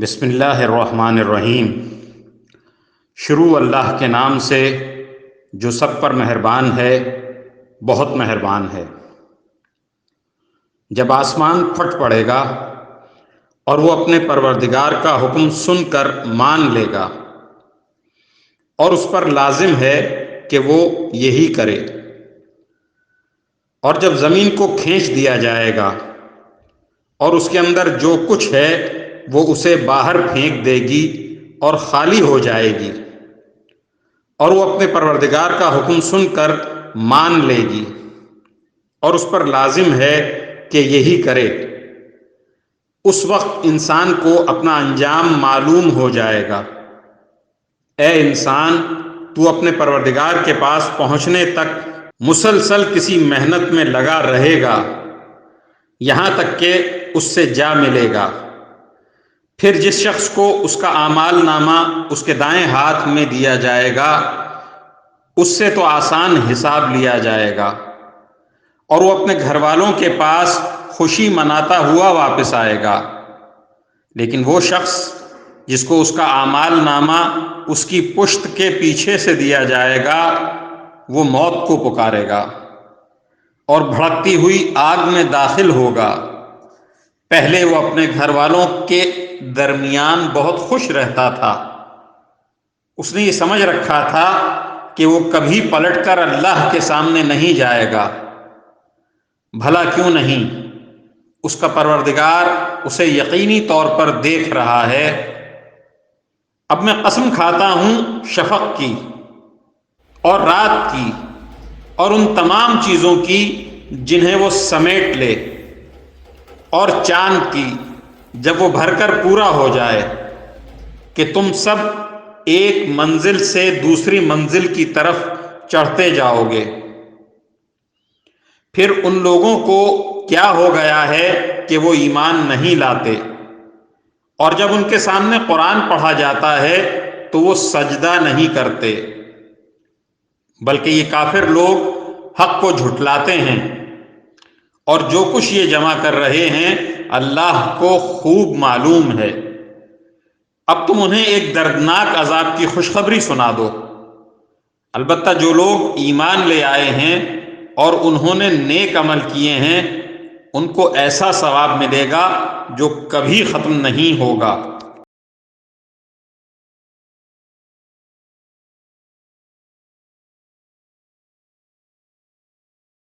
بسم اللہ الرحمن الرحیم۔ شروع اللہ کے نام سے جو سب پر مہربان ہے، بہت مہربان ہے۔ جب آسمان پھٹ پڑے گا اور وہ اپنے پروردگار کا حکم سن کر مان لے گا، اور اس پر لازم ہے کہ وہ یہی کرے، اور جب زمین کو کھینچ دیا جائے گا اور اس کے اندر جو کچھ ہے وہ اسے باہر پھینک دے گی اور خالی ہو جائے گی، اور وہ اپنے پروردگار کا حکم سن کر مان لے گی اور اس پر لازم ہے کہ یہی کرے، اس وقت انسان کو اپنا انجام معلوم ہو جائے گا۔ اے انسان، تو اپنے پروردگار کے پاس پہنچنے تک مسلسل کسی محنت میں لگا رہے گا، یہاں تک کہ اس سے جا ملے گا۔ پھر جس شخص کو اس کا اعمال نامہ اس کے دائیں ہاتھ میں دیا جائے گا، اس سے تو آسان حساب لیا جائے گا، اور وہ اپنے گھر والوں کے پاس خوشی مناتا ہوا واپس آئے گا۔ لیکن وہ شخص جس کو اس کا اعمال نامہ اس کی پشت کے پیچھے سے دیا جائے گا، وہ موت کو پکارے گا اور بھڑکتی ہوئی آگ میں داخل ہوگا۔ پہلے وہ اپنے گھر والوں کے درمیان بہت خوش رہتا تھا، اس نے یہ سمجھ رکھا تھا کہ وہ کبھی پلٹ کر اللہ کے سامنے نہیں جائے گا۔ بھلا کیوں نہیں؟ اس کا پروردگار اسے یقینی طور پر دیکھ رہا ہے۔ اب میں قسم کھاتا ہوں شفق کی اور رات کی اور ان تمام چیزوں کی جنہیں وہ سمیٹ لے، اور چاند کی جب وہ بھر کر پورا ہو جائے، کہ تم سب ایک منزل سے دوسری منزل کی طرف چڑھتے جاؤ گے۔ پھر ان لوگوں کو کیا ہو گیا ہے کہ وہ ایمان نہیں لاتے، اور جب ان کے سامنے قرآن پڑھا جاتا ہے تو وہ سجدہ نہیں کرتے، بلکہ یہ کافر لوگ حق کو جھٹلاتے ہیں، اور جو کچھ یہ جمع کر رہے ہیں اللہ کو خوب معلوم ہے۔ اب تم انہیں ایک دردناک عذاب کی خوشخبری سنا دو۔ البتہ جو لوگ ایمان لے آئے ہیں اور انہوں نے نیک عمل کیے ہیں، ان کو ایسا ثواب ملے گا جو کبھی ختم نہیں ہوگا۔